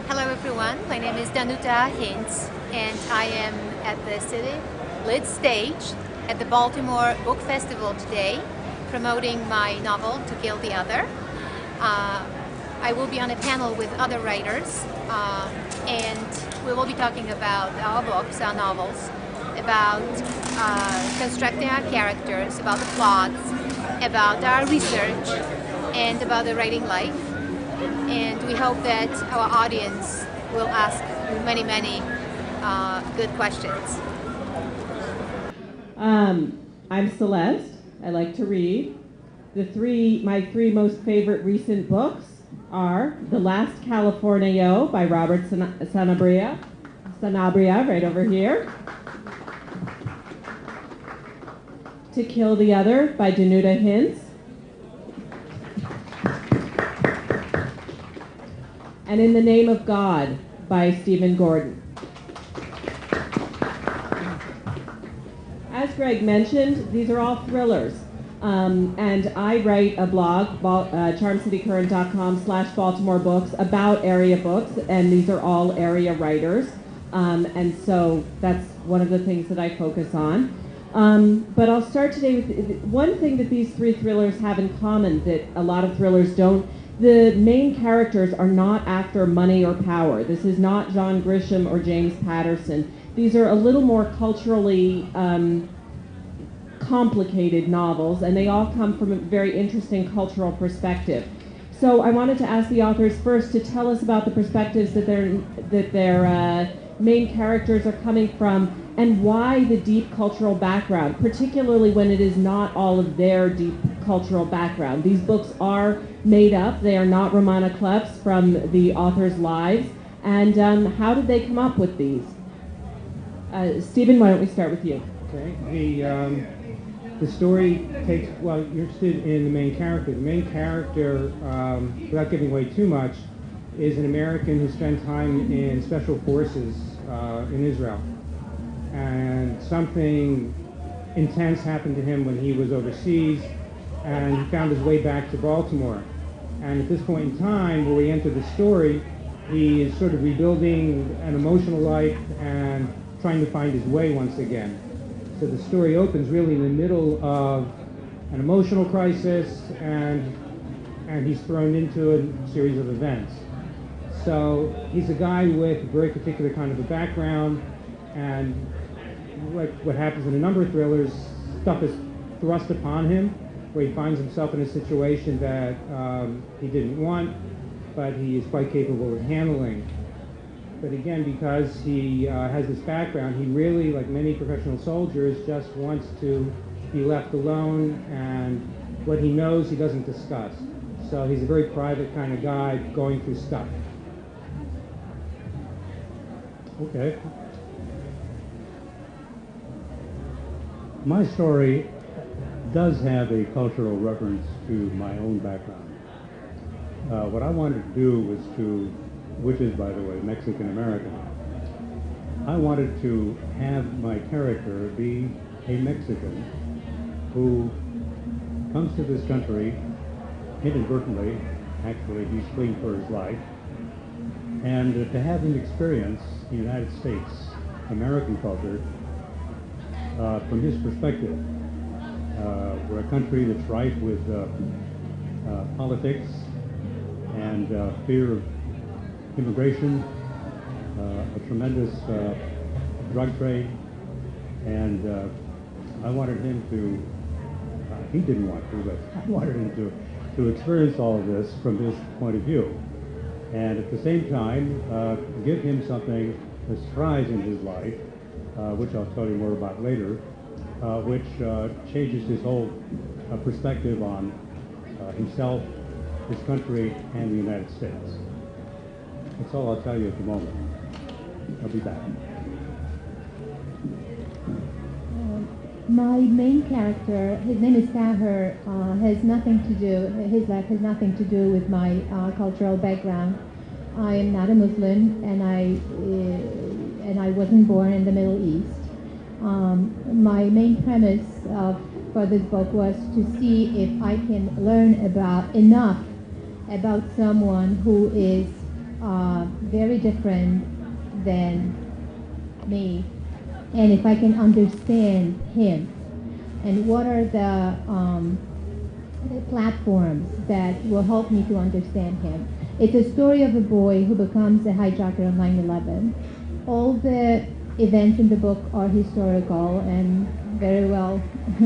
Hello everyone, my name is Danuta Hintz and I am at the City Lit stage at the Baltimore Book Festival today promoting my novel To Kill the Other. I will be on a panel with other writers and we will be talking about our books, our novels, about constructing our characters, about the plots, about our research, and about the writing life. And we hope that our audience will ask many good questions. I'm Celeste. I like to read. My three most favorite recent books are The Last Californio by Robert Sanabria, right over here. To Kill the Other by Danuta Hintz. And In the Name of God by Stephen Gordon. As Greg mentioned, these are all thrillers. And I write a blog, charmcitycurrent.com/Baltimore Books, about area books, and these are all area writers. And so that's one of the things that I focus on. But I'll start today with one thing that these three thrillers have in common that a lot of thrillers don't. The main characters are not after money or power. This is not John Grisham or James Patterson. These are a little more culturally complicated novels, and they all come from a very interesting cultural perspective. So I wanted to ask the authors first to tell us about the perspectives that their main characters are coming from, and why the deep cultural background, particularly when it is not all of their deep cultural background. These books are made up. They are not Romana clefs from the authors' lives. And how did they come up with these? Stephen, why don't we start with you? Okay. The story takes, well, you're interested in the main character. The main character, without giving away too much, is an American who spent time in special forces in Israel. And something intense happened to him when he was overseas, and he found his way back to Baltimore. And at this point in time, where we enter the story, he is sort of rebuilding an emotional life and trying to find his way once again. So the story opens really in the middle of an emotional crisis, and he's thrown into a series of events. So he's a guy with a very particular kind of a background, and what happens in a number of thrillers, stuff is thrust upon him, where he finds himself in a situation that he didn't want, but he is quite capable of handling. But again, because he has this background, he really, like many professional soldiers, just wants to be left alone, and what he knows he doesn't discuss. So he's a very private kind of guy going through stuff. Okay. My story does have a cultural reference to my own background. What I wanted to do was which is, by the way, Mexican-American. I wanted to have my character be a Mexican who comes to this country inadvertently. Actually, he's fleeing for his life. And to have him experience the United States, American culture, from his perspective. We're a country that's rife with politics and fear of immigration, a tremendous drug trade, and I wanted him to, he didn't want to, but I wanted him to experience all of this from his point of view. And at the same time, give him something, a surprise in his life, which I'll tell you more about later, which changes his whole perspective on himself, his country, and the United States. That's all I'll tell you at the moment. I'll be back. My main character, his name is Tahir, his life has nothing to do with my cultural background. I am not a Muslim, and I wasn't born in the Middle East. My main premise for this book was to see if I can learn enough about someone who is very different than me, and if I can understand him, and what are the platforms that will help me to understand him. It's a story of a boy who becomes a hijacker on 9/11. All the events in the book are historical and very well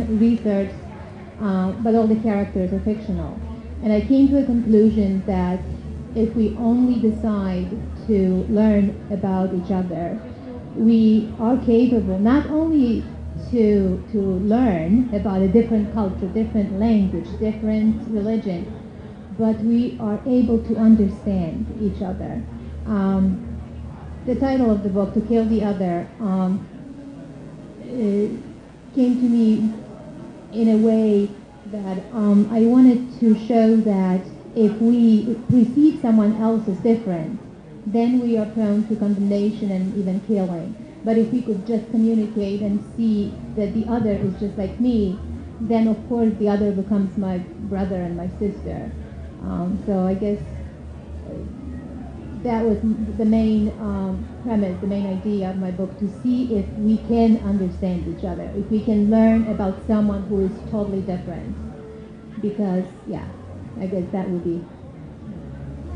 researched, but all the characters are fictional. And I came to a conclusion that if we only decide to learn about each other, we are capable not only to learn about a different culture, different language, different religion, but we are able to understand each other. The title of the book, To Kill the Other, came to me in a way that I wanted to show that if we perceive someone else as different, then we are prone to condemnation and even killing. But if we could just communicate and see that the other is just like me, then of course the other becomes my brother and my sister. So I guess that was the main premise, the main idea of my book, to see if we can understand each other, if we can learn about someone who is totally different. Because, yeah, I guess that would be.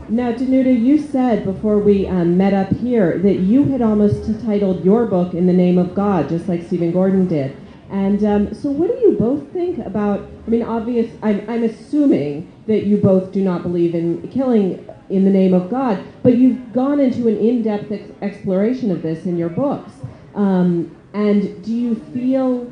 Now, Danuta, you said before we met up here that you had almost titled your book In the Name of God, just like Stephen Gordon did. And so what do you both think about, I mean, I'm assuming that you both do not believe in killing in the name of God, but you've gone into an in-depth exploration of this in your books. And do you feel,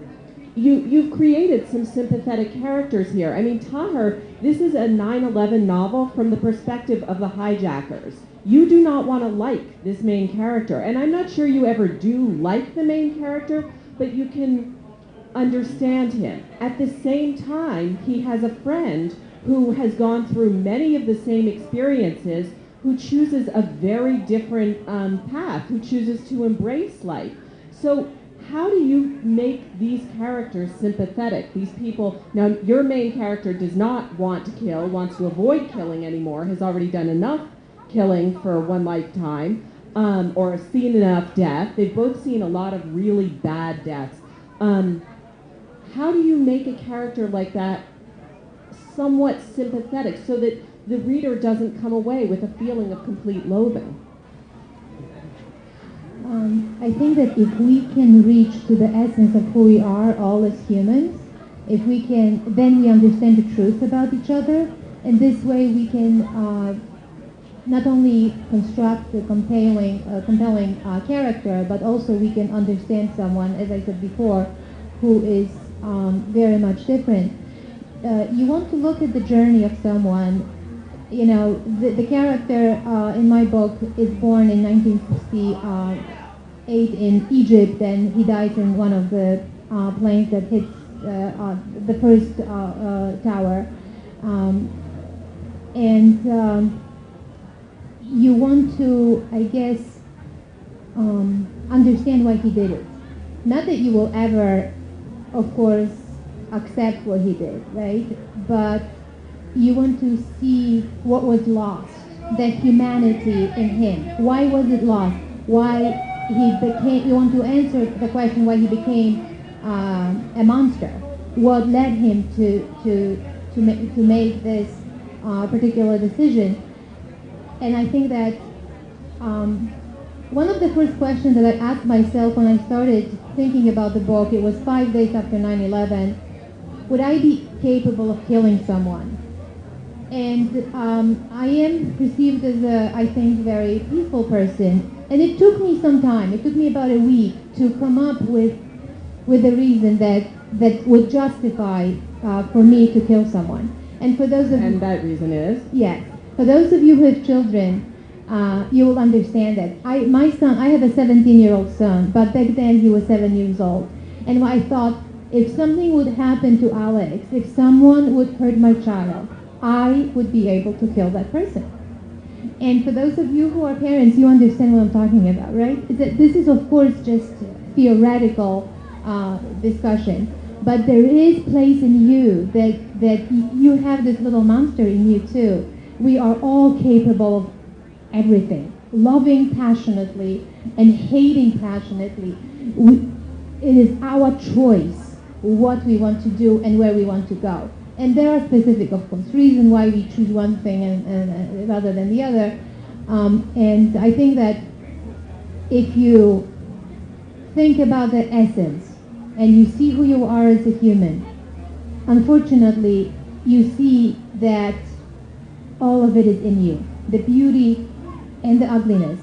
you've created some sympathetic characters here. I mean, Tahir, this is a 9/11 novel from the perspective of the hijackers. You do not want to like this main character, and I'm not sure you ever do like the main character, but you can understand him. At the same time, he has a friend who has gone through many of the same experiences, who chooses a very different path, who chooses to embrace life. So how do you make these characters sympathetic? These people, now your main character does not want to kill, wants to avoid killing anymore, has already done enough killing for one lifetime, or seen enough death. They've both seen a lot of really bad deaths. How do you make a character like that somewhat sympathetic so that the reader doesn't come away with a feeling of complete loathing? I think that if we can reach to the essence of who we are all as humans, if we can, then we understand the truth about each other, and this way we can not only construct a compelling character, but also we can understand someone, as I said before, who is very much different. You want to look at the journey of someone. You know, the character in my book is born in 1968 in Egypt, and he dies in one of the planes that hits the first tower. You want to, I guess, understand why he did it. Not that you will ever, of course, accept what he did, right? But you want to see what was lost, that humanity in him. Why was it lost? Why he became, you want to answer the question why he became a monster. What led him to make this particular decision. And I think that one of the first questions that I asked myself when I started thinking about the book, it was 5 days after 9/11, would I be capable of killing someone? And I am perceived as a, I think, very peaceful person. And it took me some time. It took me about a week to come up with a reason that would justify for me to kill someone. And for those of And that reason is? Yes. For those of you who have children, you will understand that. My son, I have a 17-year-old son, but back then he was 7 years old. And I thought, if something would happen to Alex, if someone would hurt my child, I would be able to kill that person. And for those of you who are parents, you understand what I'm talking about, right? This is, of course, just theoretical discussion. But there is place in you that you have this little monster in you, too. We are all capable everything, loving passionately and hating passionately. It is our choice what we want to do and where we want to go. And there are specific, of course, reasons why we choose one thing and rather than the other. And I think that if you think about the essence and you see who you are as a human, unfortunately, you see that all of it is in you, the beauty and the ugliness.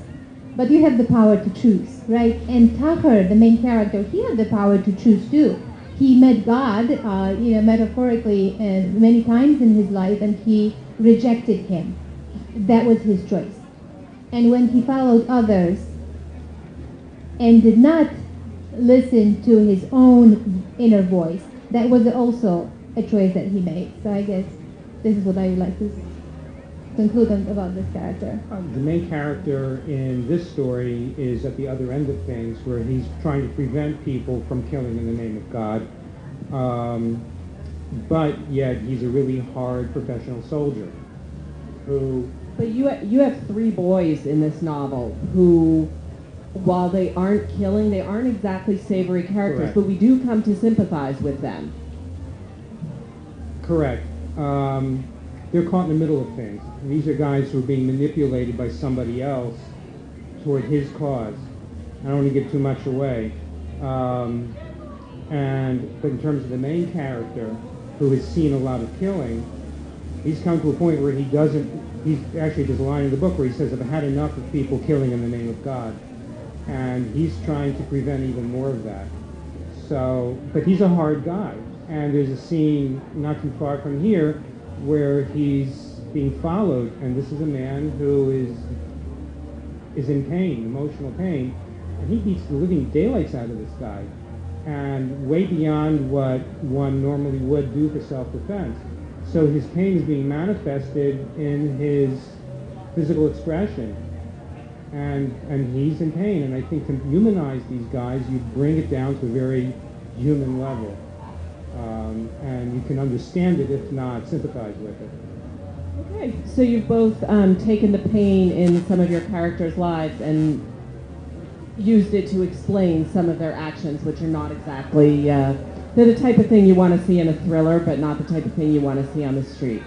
But you have the power to choose, right? And Tahir, the main character, he had the power to choose too. He met God, metaphorically, many times in his life, and he rejected him. That was his choice. And when he followed others and did not listen to his own inner voice, that was also a choice that he made. So I guess this is what I would like to conclude about this character. The main character in this story is at the other end of things, where he's trying to prevent people from killing in the name of God, but yet he's a really hard professional soldier who... But you have three boys in this novel who, while they aren't killing, they aren't exactly savory characters, Correct. but we do come to sympathize with them. Correct. They're caught in the middle of things. These are guys who are being manipulated by somebody else toward his cause. I don't want to give too much away. But in terms of the main character, who has seen a lot of killing, he's come to a point where there's a line in the book where he says, I've had enough of people killing in the name of God. And he's trying to prevent even more of that. So, but he's a hard guy. And there's a scene not too far from here where he's being followed, and this is a man who is in pain, emotional pain, and he beats the living daylights out of this guy, and way beyond what one normally would do for self-defense. So his pain is being manifested in his physical expression, and he's in pain. And I think to humanize these guys, you bring it down to a very human level. And you can understand it, if not sympathize with it. Okay, so you've both taken the pain in some of your characters' lives and used it to explain some of their actions, which are not exactly, they're the type of thing you want to see in a thriller, but not the type of thing you want to see on the street.